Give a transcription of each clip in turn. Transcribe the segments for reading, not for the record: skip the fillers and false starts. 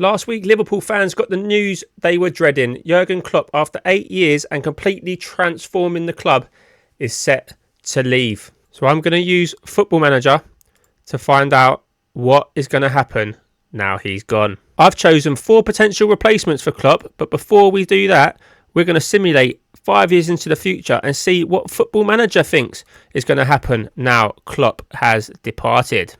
Last week, Liverpool fans got the news they were dreading. Jurgen Klopp, after 8 years and completely transforming the club, is set to leave. So I'm going to use Football Manager to find out what is going to happen now he's gone. I've chosen 4 potential replacements for Klopp, but before we do that, we're going to simulate 5 years into the future and see what Football Manager thinks is going to happen now Klopp has departed.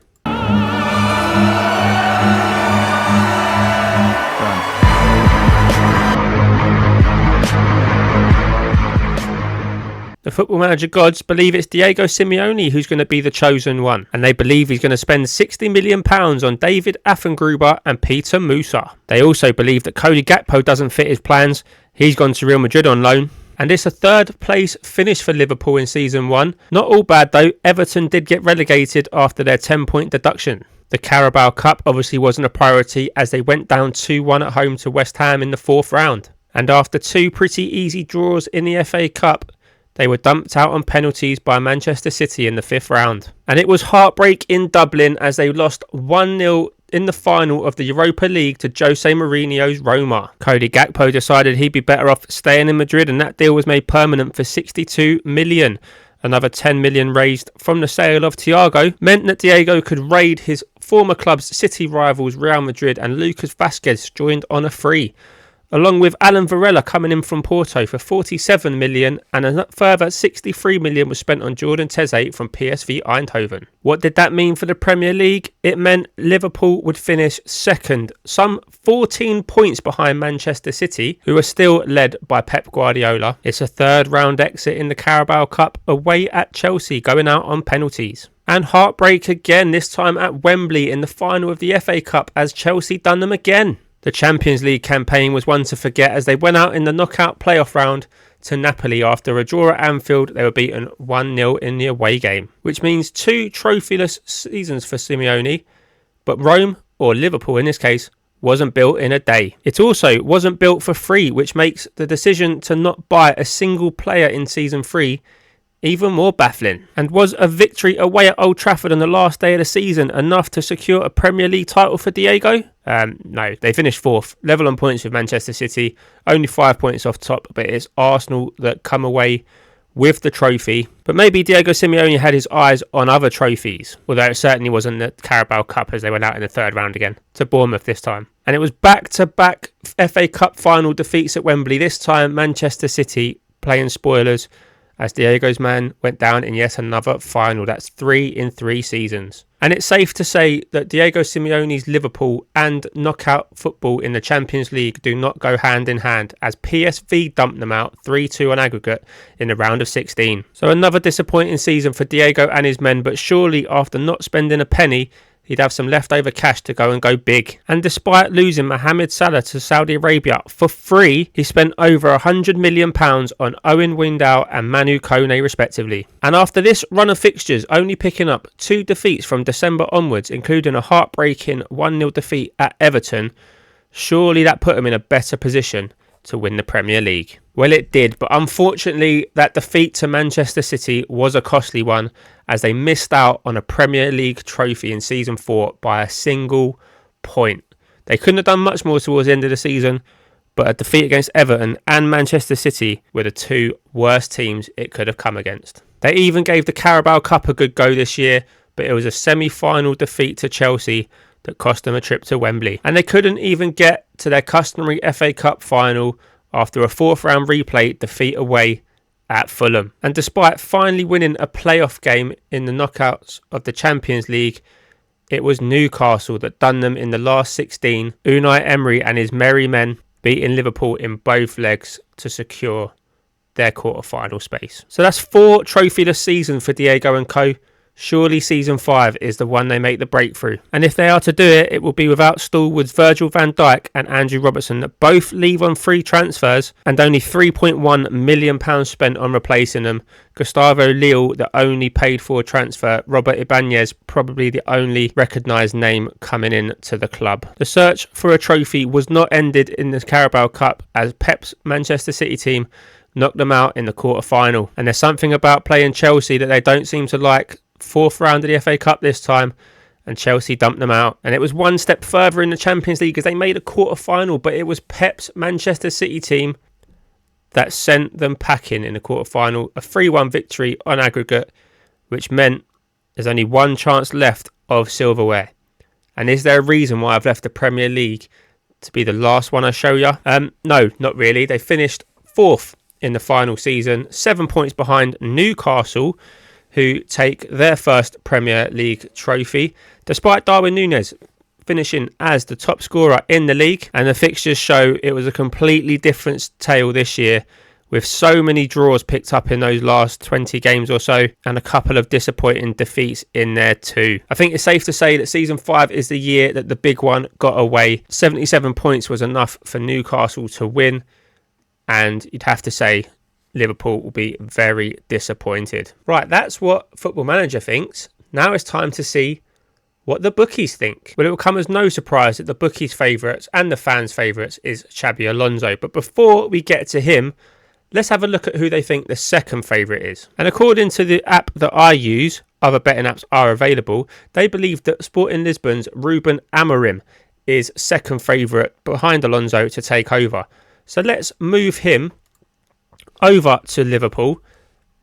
The Football Manager gods believe it's Diego Simeone who's going to be the chosen one, and they believe he's going to spend £60 million on David Affengruber and Peter Musa. They also believe that Cody Gakpo doesn't fit his plans. He's gone to Real Madrid on loan. And it's a 3rd place finish for Liverpool in Season 1. Not all bad though. Everton did get relegated after their 10-point deduction. The Carabao Cup obviously wasn't a priority as they went down 2-1 at home to West Ham in the 4th round. And after 2 pretty easy draws in the FA Cup, they were dumped out on penalties by Manchester City in the 5th round. And it was heartbreak in Dublin as they lost 1-0 in the final of the Europa League to Jose Mourinho's Roma. Cody Gakpo decided he'd be better off staying in Madrid, and that deal was made permanent for £62 million. Another £10 million raised from the sale of Thiago meant that Diego could raid his former club's City rivals Real Madrid, and Lucas Vazquez joined on a free, along with Alan Varela coming in from Porto for £47 million, and a further £63 million was spent on Jordan Teze from PSV Eindhoven. What did that mean for the Premier League? It meant Liverpool would finish 2nd, some 14 points behind Manchester City, who are still led by Pep Guardiola. It's a 3rd round exit in the Carabao Cup away at Chelsea, going out on penalties. And heartbreak again, this time at Wembley in the final of the FA Cup as Chelsea done them again. The Champions League campaign was one to forget as they went out in the knockout playoff round to Napoli after a draw at Anfield. They were beaten 1-0 in the away game, which means 2 trophyless seasons for Simeone. But Rome, or Liverpool in this case, wasn't built in a day. It also wasn't built for free, which makes the decision to not buy a single player in Season 3 even more baffling. And was a victory away at Old Trafford on the last day of the season enough to secure a Premier League title for Diego? No, they finished 4th, level on points with Manchester City, only 5 points off top, but it's Arsenal that come away with the trophy. But maybe Diego Simeone had his eyes on other trophies, although it certainly wasn't the Carabao Cup as they went out in the 3rd round again, to Bournemouth this time. And it was back-to-back FA Cup final defeats at Wembley, this time Manchester City playing spoilers, as Diego's man went down in yet another final. That's 3 in 3 seasons. And it's safe to say that Diego Simeone's Liverpool and knockout football in the Champions League do not go hand in hand, as PSV dumped them out 3-2 on aggregate in the round of 16. So another disappointing season for Diego and his men, but surely after not spending a penny, he'd have some leftover cash to go big. And despite losing Mohamed Salah to Saudi Arabia for free, he spent over £100 million on Owen Windal and Manu Kone respectively. And after this run of fixtures, only picking up 2 defeats from December onwards, including a heartbreaking 1-0 defeat at Everton, surely that put him in a better position to win the Premier League. Well, it did, but unfortunately that defeat to Manchester City was a costly one, as they missed out on a Premier League trophy in Season 4 by a single point. They couldn't have done much more towards the end of the season, but a defeat against Everton and Manchester City were the 2 worst teams it could have come against. They even gave the Carabao Cup a good go this year, but it was a semi-final defeat to Chelsea that cost them a trip to Wembley. And they couldn't even get to their customary FA Cup final after a 4th round replay defeat away at Fulham. And despite finally winning a playoff game in the knockouts of the Champions League, it was Newcastle that done them in the last 16. Unai Emery and his merry men beating Liverpool in both legs to secure their quarter-final space. So that's 4 trophyless seasons for Diego and co. Surely Season 5 is the one they make the breakthrough. And if they are to do it, it will be without stalwarts Virgil van Dijk and Andrew Robertson that both leave on free transfers, and only £3.1 million spent on replacing them. Gustavo Leal, the only paid for transfer. Robert Ibanez, probably the only recognised name coming in to the club. The search for a trophy was not ended in the Carabao Cup, as Pep's Manchester City team knocked them out in the quarter-final. And there's something about playing Chelsea that they don't seem to like. 4th round of the FA Cup this time, and Chelsea dumped them out. And it was one step further in the Champions League as they made a quarter-final, but it was Pep's Manchester City team that sent them packing in the quarter-final. A 3-1 victory on aggregate, which meant there's only one chance left of silverware. And is there a reason why I've left the Premier League to be the last one I show you? No, not really. They finished 4th in the final season, 7 points behind Newcastle, who take their first Premier League trophy, despite Darwin Núñez finishing as the top scorer in the league. And the fixtures show it was a completely different tale this year, with so many draws picked up in those last 20 games or so, and a couple of disappointing defeats in there too. I think it's safe to say that season 5 is the year that the big one got away. 77 points was enough for Newcastle to win, and you'd have to say Liverpool will be very disappointed. Right, that's what Football Manager thinks. Now it's time to see what the bookies think. Well, it will come as no surprise that the bookies' favourites and the fans' favourites is Xabi Alonso. But before we get to him, let's have a look at who they think the second favourite is. And according to the app that I use, other betting apps are available, they believe that Sporting Lisbon's Ruben Amorim is second favourite behind Alonso to take over. So let's move him over to Liverpool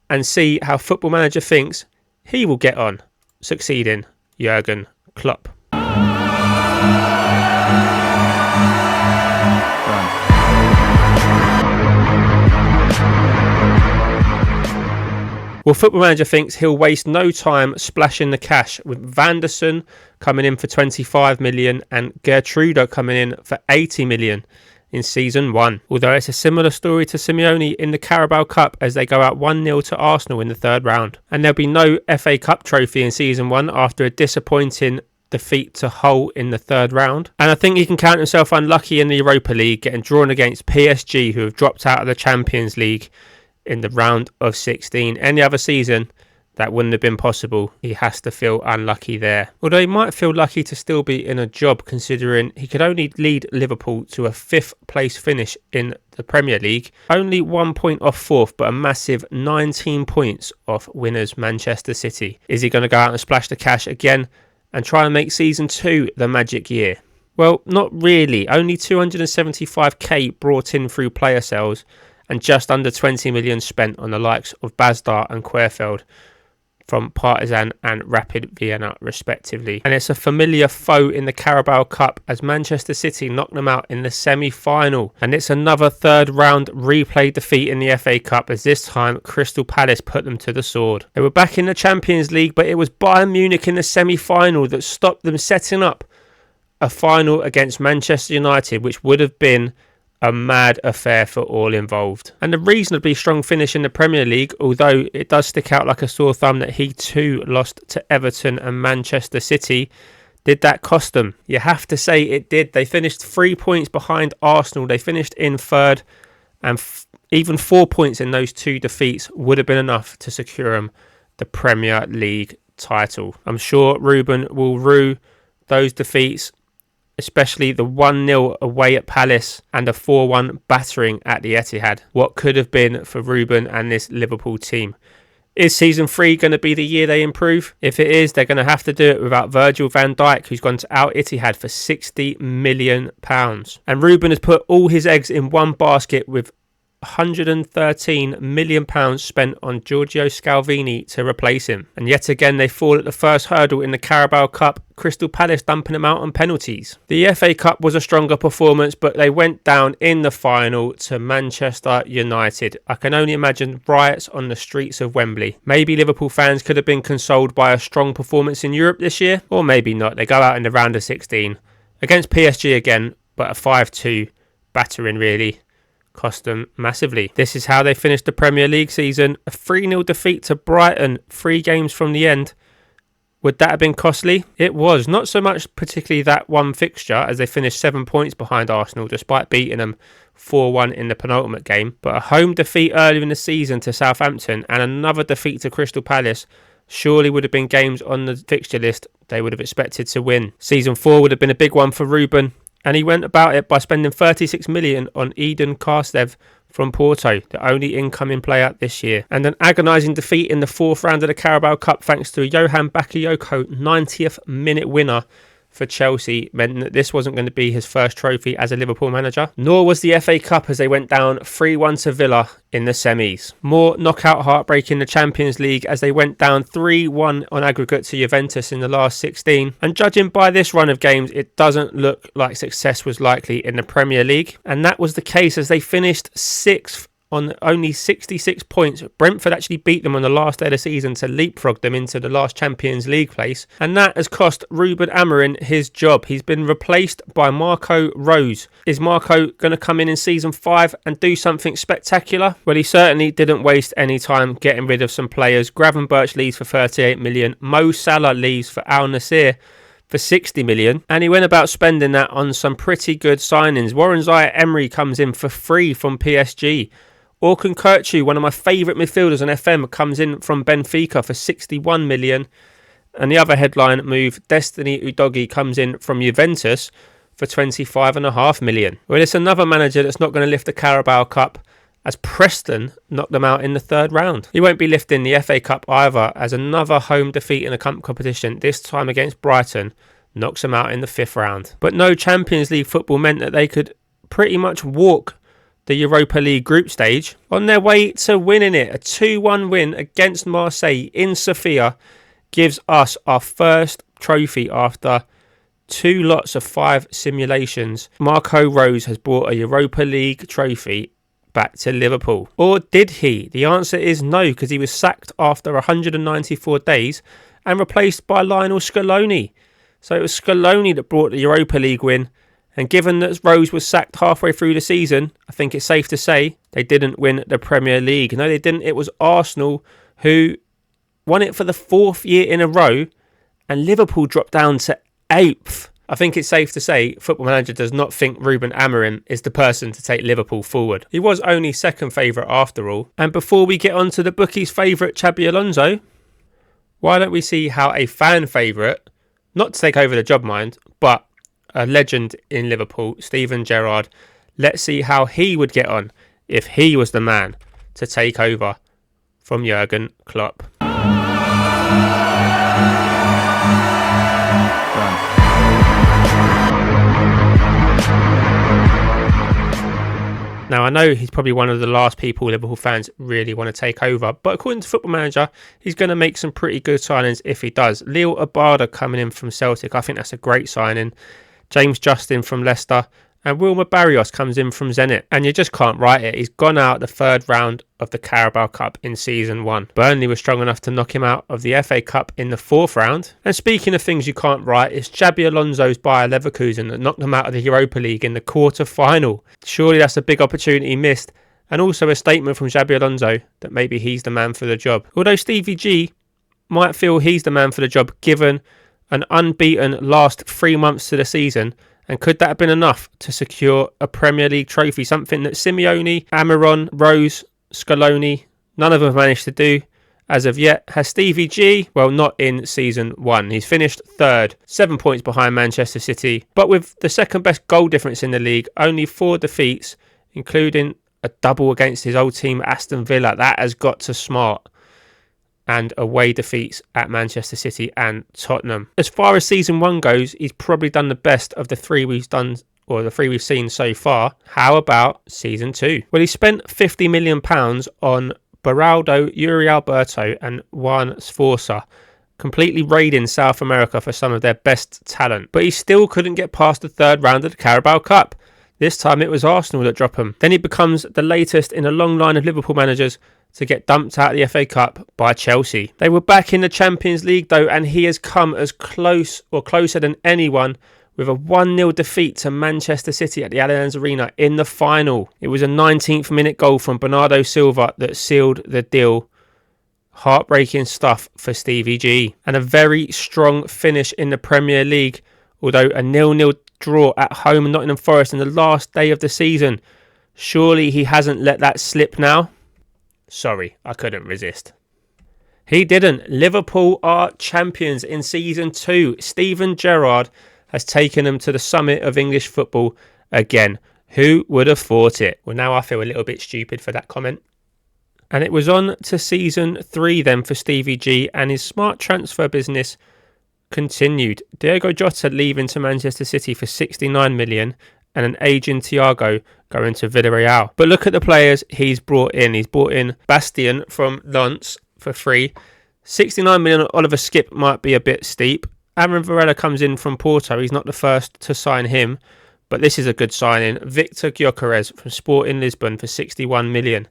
and see how Football Manager thinks he will get on succeeding Jurgen Klopp. Well, Football Manager thinks he'll waste no time splashing the cash, with Vanderson coming in for 25 million and Gertrude coming in for 80 million in season 1. Although it's a similar story to Simeone in the Carabao Cup as they go out 1-0 to Arsenal in the third round. And there'll be no FA Cup trophy in season 1 after a disappointing defeat to Hull in the third round. And I think he can count himself unlucky in the Europa League, getting drawn against PSG, who have dropped out of the Champions League in the round of 16. Any other season, that wouldn't have been possible. He has to feel unlucky there. Although he might feel lucky to still be in a job, considering he could only lead Liverpool to a 5th place finish in the Premier League. Only 1 point off 4th, but a massive 19 points off winners Manchester City. Is he going to go out and splash the cash again and try and make season 2 the magic year? Well, not really. Only 275k brought in through player sales and just under 20 million spent on the likes of Basdar and Querfeld from Partizan and Rapid Vienna respectively. And it's a familiar foe in the Carabao Cup as Manchester City knocked them out in the semi-final. And it's another third round replay defeat in the FA Cup, as this time Crystal Palace put them to the sword. They were back in the Champions League, but it was Bayern Munich in the semi-final that stopped them setting up a final against Manchester United, which would have been a mad affair for all involved. And a reasonably strong finish in the Premier League, although it does stick out like a sore thumb that he too lost to Everton and Manchester City. Did that cost them? You have to say it did. They finished 3 points behind Arsenal. They finished in third, and even 4 points in those 2 defeats would have been enough to secure them the Premier League title. I'm sure Ruben will rue those defeats, especially the 1-0 away at Palace and a 4-1 battering at the Etihad. What could have been for Ruben and this Liverpool team. Is season 3 going to be the year they improve? If it is, they're going to have to do it without Virgil van Dijk, who's gone to Al Ittihad for £60 million. And Ruben has put all his eggs in one basket with £113 million spent on Giorgio Scalvini to replace him. And yet again, they fall at the first hurdle in the Carabao Cup, Crystal Palace dumping them out on penalties. The FA Cup was a stronger performance, but they went down in the final to Manchester United. I can only imagine riots on the streets of Wembley. Maybe Liverpool fans could have been consoled by a strong performance in Europe this year, or maybe not. They go out in the round of 16 against PSG again, but a 5-2 battering really cost them massively. This is how they finished the Premier League season. A 3-0 defeat to Brighton 3 games from the end. Would that have been costly? It was. Not so much particularly that one fixture, as they finished 7 points behind Arsenal despite beating them 4-1 in the penultimate game. But a home defeat earlier in the season to Southampton and another defeat to Crystal Palace surely would have been games on the fixture list they would have expected to win. Season 4 would have been a big one for Ruben, and he went about it by spending 36 million on Eden Karstev from Porto, the only incoming player this year. And an agonising defeat in the 4th round of the Carabao Cup thanks to a Johan Bakayoko 90th minute winner for Chelsea meant that this wasn't going to be his first trophy as a Liverpool manager. Nor was the FA Cup as they went down 3-1 to Villa in the semis. More knockout heartbreak in the Champions League as they went down 3-1 on aggregate to Juventus in the last 16. And judging by this run of games, it doesn't look like success was likely in the Premier League. And that was the case as they finished 6th on only 66 points. Brentford actually beat them on the last day of the season to leapfrog them into the last Champions League place. And that has cost Ruben Amorim his job. He's been replaced by Marco Rose. Is Marco going to come in season 5 and do something spectacular? Well, he certainly didn't waste any time getting rid of some players. Gravenberch leaves for 38 million. Mo Salah leaves for Al Nassr for 60 million, and he went about spending that on some pretty good signings. Warren Zaire-Emery comes in for free from PSG. Orkun Kökçü, one of my favourite midfielders on FM, comes in from Benfica for 61 million. And the other headline move, Destiny Udogie, comes in from Juventus for 25.5 million. Well, it's another manager that's not going to lift the Carabao Cup, as Preston knocked them out in the 3rd round. He won't be lifting the FA Cup either, as another home defeat in a cup competition, this time against Brighton, knocks them out in the 5th round. But no Champions League football meant that they could pretty much walk the Europa League group stage on their way to winning it. A 2-1 win against Marseille in Sofia gives us our first trophy after 2 lots of 5 simulations. Marco Rose has brought a Europa League trophy back to Liverpool. Or did he? The answer is no, because he was sacked after 194 days and replaced by Lionel Scaloni. So it was Scaloni that brought the Europa League win. And given that Rose was sacked halfway through the season, I think it's safe to say they didn't win the Premier League. No, they didn't. It was Arsenal who won it for the 4th year in a row, and Liverpool dropped down to 8th. I think it's safe to say Football Manager does not think Ruben Amorim is the person to take Liverpool forward. He was only second favourite after all. And before we get on to the bookies' favourite Xabi Alonso, why don't we see how a fan favourite, not to take over the job mind, but a legend in Liverpool, Steven Gerrard. Let's see how he would get on if he was the man to take over from Jurgen Klopp. Now, I know he's probably one of the last people Liverpool fans really want to take over, but according to Football Manager, he's going to make some pretty good signings if he does. Leo Abada coming in from Celtic, I think that's a great signing. James Justin from Leicester, and Wilmer Barrios comes in from Zenit. And you just can't write it. He's gone out the 3rd round of the Carabao Cup in season 1. Burnley was strong enough to knock him out of the FA Cup in the 4th round. And speaking of things you can't write, it's Xabi Alonso's Bayer Leverkusen that knocked them out of the Europa League in the quarter-final. Surely that's a big opportunity missed, and also a statement from Xabi Alonso that maybe he's the man for the job. Although Stevie G might feel he's the man for the job given an unbeaten last 3 months to the season, and could that have been enough to secure a Premier League trophy, something that Simeone, Amorim, Rose, Scaloni, none of them have managed to do as of yet? Has Stevie G? Well, not in season 1. He's finished 3rd, 7 points behind Manchester City, but with the second best goal difference in the league, only 4 defeats, including a double against his old team Aston Villa. That has got to smart. And away defeats at Manchester City and Tottenham. As far as season 1 goes, he's probably done the best of the 3 we've done, or the 3 we've seen so far. How about season 2? Well, he spent £50 million on Beraldo, Yuri Alberto and Juan Sforza, completely raiding South America for some of their best talent. But he still couldn't get past the 3rd round of the Carabao Cup. This time it was Arsenal that dropped him. Then he becomes the latest in a long line of Liverpool managers to get dumped out of the FA Cup by Chelsea. They were back in the Champions League though, and he has come as close or closer than anyone with a 1-0 defeat to Manchester City at the Allianz Arena in the final. It was a 19th minute goal from Bernardo Silva that sealed the deal. Heartbreaking stuff for Stevie G. And a very strong finish in the Premier League, although a 0-0 draw at home in Nottingham Forest in the last day of the season. Surely he hasn't let that slip now? Sorry, I couldn't resist. He didn't. Liverpool are champions in season 2. Steven Gerrard has taken them to the summit of English football again. Who would have thought it? Well, now I feel a little bit stupid for that comment. And it was on to season 3 then for Stevie G, and his smart transfer business continued. Diogo Jota leaving to Manchester City for 69 million and an aging Thiago going to Villarreal. But look at the players he's brought in. He's brought in Bastien from Lens for free. 69 million on Oliver Skip might be a bit steep. Aaron Varela comes in from Porto. He's not the first to sign him, but this is a good signing. Victor Gyökeres from Sporting Lisbon for 61 million.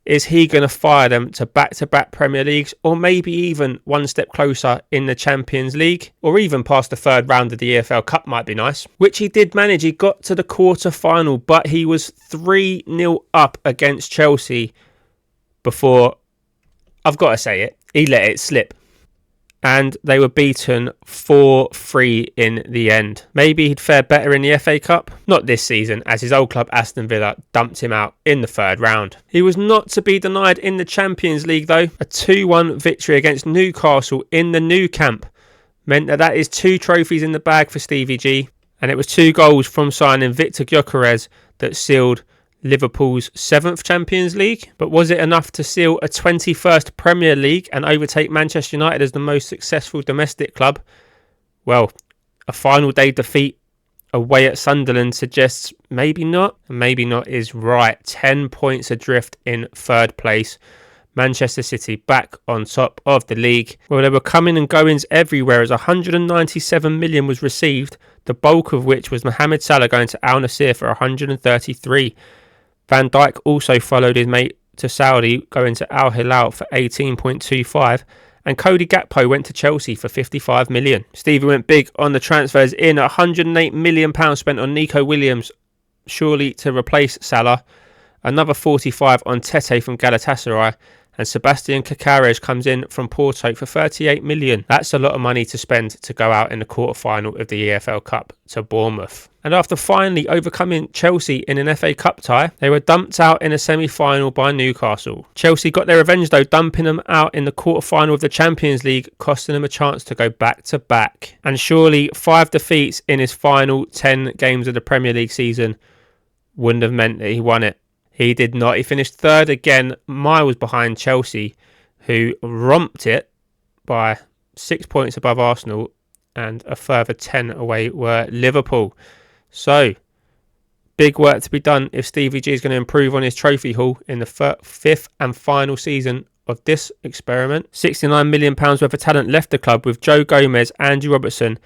Is he going to fire them to back-to-back Premier Leagues, or maybe even one step closer in the Champions League, or even past the third round of the EFL Cup might be nice, which he did manage. He got to the quarter-final, but he was 3-0 up against Chelsea before, I've got to say it, he let it slip. And they were beaten 4-3 in the end. Maybe he'd fare better in the FA Cup. Not this season, as his old club Aston Villa dumped him out in the third round. He was not to be denied in the Champions League though. A 2-1 victory against Newcastle in the Nou Camp meant that is 2 trophies in the bag for Stevie G. And it was 2 goals from signing Victor Gyökeres that sealed Liverpool's 7th Champions League. But was it enough to seal a 21st Premier League and overtake Manchester United as the most successful domestic club? Well, a final day defeat away at Sunderland suggests maybe not. And maybe not is right. 10 points adrift in third place. Manchester City back on top of the league. Well, there were coming and goings everywhere as 197 million was received, the bulk of which was Mohamed Salah going to Al Nassr for 133. Van Dijk also followed his mate to Saudi, going to Al Hilal for 18.25, and Cody Gakpo went to Chelsea for 55 million. Stevie went big on the transfers in, £108 million spent on Nico Williams, surely to replace Salah, another 45 on Tete from Galatasaray, and Sebastian Caceres comes in from Porto for 38 million. That's a lot of money to spend to go out in the quarter-final of the EFL Cup to Bournemouth. And after finally overcoming Chelsea in an FA Cup tie, they were dumped out in a semi-final by Newcastle. Chelsea got their revenge though, dumping them out in the quarter-final of the Champions League, costing them a chance to go back-to-back. And surely 5 defeats in his final 10 games of the Premier League season wouldn't have meant that he won it. He did not. He finished third again, miles behind Chelsea, who romped it by 6 points above Arsenal, and a further 10 away were Liverpool. So, big work to be done if Stevie G is going to improve on his trophy haul in the 5th and final season of this experiment. £69 million worth of talent left the club, with Joe Gomez, Andrew Robertson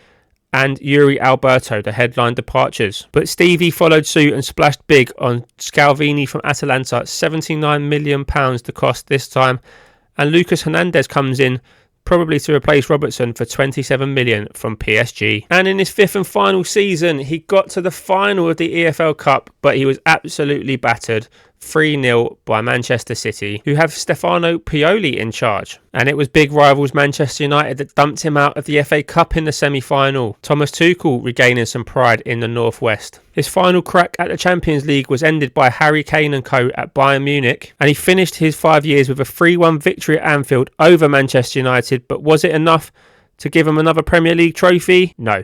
and Yuri Alberto, the headline departures. But Stevie followed suit and splashed big on Scalvini from Atalanta, £79 million to cost this time. And Lucas Hernandez comes in, probably to replace Robertson, for 27 million from PSG. And in his 5th and final season, he got to the final of the EFL Cup, but he was absolutely battered 3-0 by Manchester City, who have Stefano Pioli in charge. And it was big rivals Manchester United that dumped him out of the FA Cup in the semi-final. Thomas Tuchel regaining some pride in the Northwest. His final crack at the Champions League was ended by Harry Kane and co at Bayern Munich, and he finished his 5 years with a 3-1 victory at Anfield over Manchester United. But was it enough to give him another Premier League trophy? No.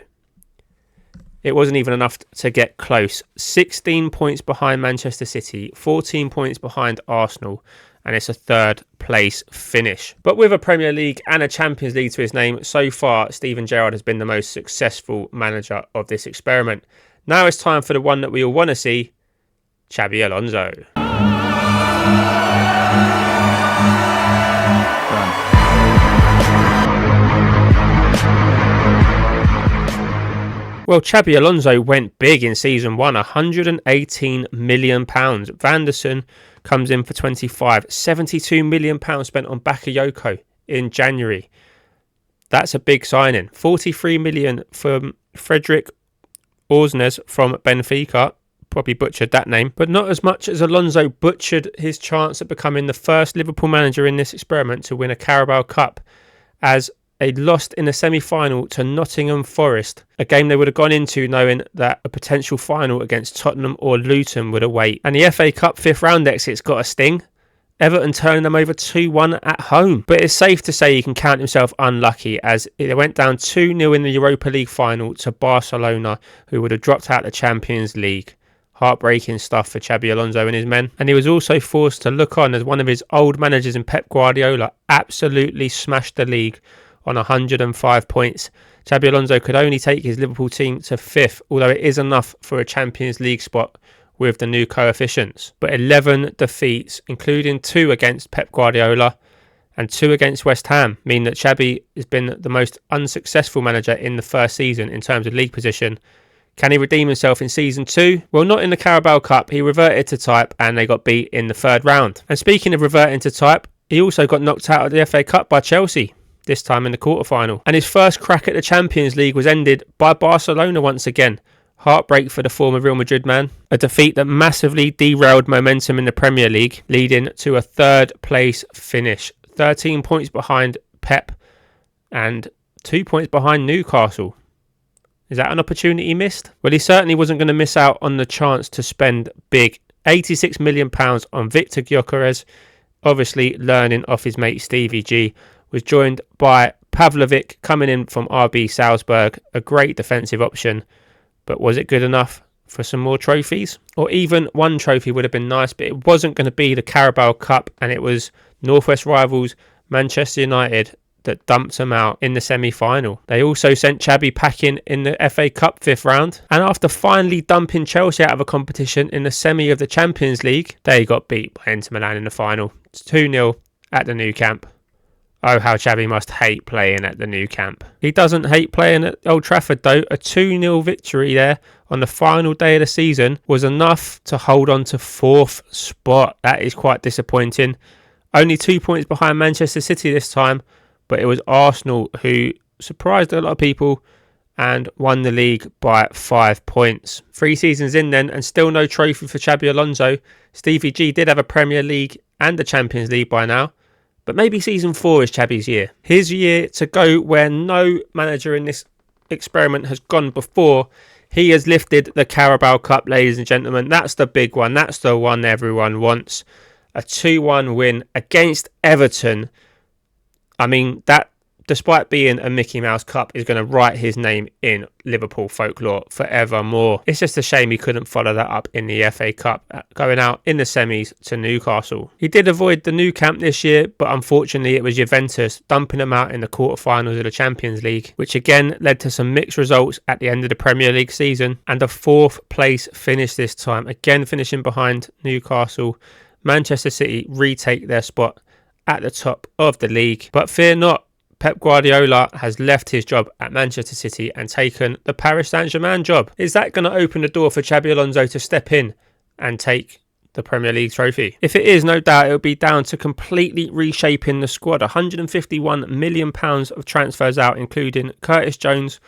It wasn't even enough to get close. 16 points behind Manchester City, 14 points behind Arsenal, and it's a 3rd place finish. But with a Premier League and a Champions League to his name, so far Steven Gerrard has been the most successful manager of this experiment. Now it's time for the one that we all want to see, Xabi Alonso. Well, Xabi Alonso went big in season 1, £118 million. Vanderson comes in for 25, £72 million spent on Bakayoko in January. That's a big signing. 43 million from Frederick Orsnes from Benfica. Probably butchered that name, but not as much as Alonso butchered his chance at becoming the first Liverpool manager in this experiment to win a Carabao Cup, as they lost in the semi-final to Nottingham Forest, a game they would have gone into knowing that a potential final against Tottenham or Luton would await. And the FA Cup 5th round exit's got a sting. Everton turning them over 2-1 at home. But it's safe to say he can count himself unlucky, as they went down 2-0 in the Europa League final to Barcelona, who would have dropped out the Champions League. Heartbreaking stuff for Xabi Alonso and his men. And he was also forced to look on as one of his old managers in Pep Guardiola absolutely smashed the league on 105 points. Xabi Alonso could only take his Liverpool team to 5th, although it is enough for a Champions League spot with the new coefficients. But 11 defeats, including 2 against Pep Guardiola and 2 against West Ham, mean that Xabi has been the most unsuccessful manager in the first season in terms of league position. Can he redeem himself in season 2? Well, not in the Carabao Cup. He reverted to type and they got beat in the 3rd round. And speaking of reverting to type, he also got knocked out of the FA Cup by Chelsea, this time in the quarter-final. And his first crack at the Champions League was ended by Barcelona once again. Heartbreak for the former Real Madrid man. A defeat that massively derailed momentum in the Premier League, leading to a 3rd place finish. 13 points behind Pep and 2 points behind Newcastle. Is that an opportunity missed? Well, he certainly wasn't going to miss out on the chance to spend big. £86 million on Victor Gyökeres, obviously learning off his mate Stevie G, was joined by Pavlovic coming in from RB Salzburg, a great defensive option. But was it good enough for some more trophies? Or even one trophy would have been nice, but it wasn't going to be the Carabao Cup, and it was Northwest rivals Manchester United that dumped them out in the semi-final. They also sent Xabi packing in the FA Cup 5th round, and after finally dumping Chelsea out of a competition in the semi of the Champions League, they got beat by Inter Milan in the final. It's 2-0 at the Nou Camp. Oh, how Xabi must hate playing at the Nou Camp. He doesn't hate playing at Old Trafford though. A 2-0 victory there on the final day of the season was enough to hold on to 4th spot. That is quite disappointing. Only 2 points behind Manchester City this time, but it was Arsenal who surprised a lot of people and won the league by 5 points. 3 seasons in then, and still no trophy for Xabi Alonso. Stevie G did have a Premier League and a Champions League by now, but maybe season 4 is Xabi's year. His year to go where no manager in this experiment has gone before. He has lifted the Carabao Cup, ladies and gentlemen. That's the big one. That's the one everyone wants. A 2-1 win against Everton. I mean, that, despite being a Mickey Mouse Cup, is going to write his name in Liverpool folklore forevermore. It's just a shame he couldn't follow that up in the FA Cup, going out in the semis to Newcastle. He did avoid the Nou Camp this year, but unfortunately it was Juventus dumping him out in the quarterfinals of the Champions League, which again led to some mixed results at the end of the Premier League season, and a 4th place finish this time, again finishing behind Newcastle. Manchester City retake their spot at the top of the league. But fear not, Pep Guardiola has left his job at Manchester City and taken the Paris Saint-Germain job. Is that going to open the door for Xabi Alonso to step in and take the Premier League trophy? If it is, no doubt it'll be down to completely reshaping the squad. £151 million of transfers out, including Curtis Jones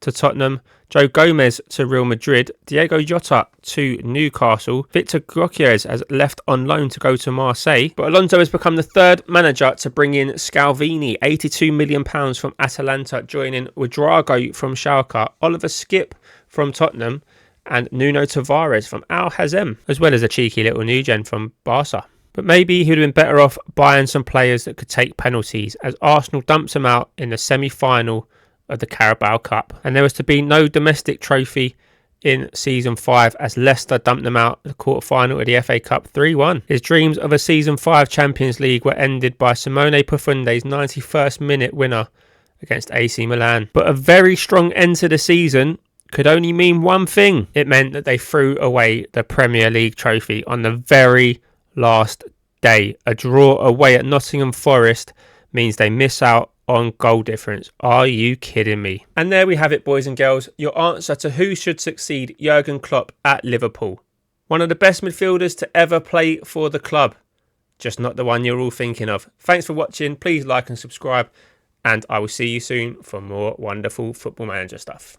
to Tottenham, Joe Gomez to Real Madrid, Diego Jota to Newcastle, Victor Gyökeres has left on loan to go to Marseille, but Alonso has become the 3rd manager to bring in Scalvini, £82 million from Atalanta, joining Ouedraogo from Schalke, Oliver Skipp from Tottenham, and Nuno Tavares from Al Hazem, as well as a cheeky little new gen from Barca. But maybe he would have been better off buying some players that could take penalties, as Arsenal dumps him out in the semi-final of the Carabao Cup. And there was to be no domestic trophy in season 5 as Leicester dumped them out the quarter-final of the FA Cup 3-1. His dreams of a season 5 Champions League were ended by Simone Profunde's 91st minute winner against AC Milan. But a very strong end to the season could only mean one thing. It meant that they threw away the Premier League trophy on the very last day. A draw away at Nottingham Forest means they miss out on goal difference. Are you kidding me? And there we have it, boys and girls. Your answer to who should succeed Jurgen Klopp at Liverpool. One of the best midfielders to ever play for the club. Just not the one you're all thinking of. Thanks for watching. Please like and subscribe. And I will see you soon for more wonderful Football Manager stuff.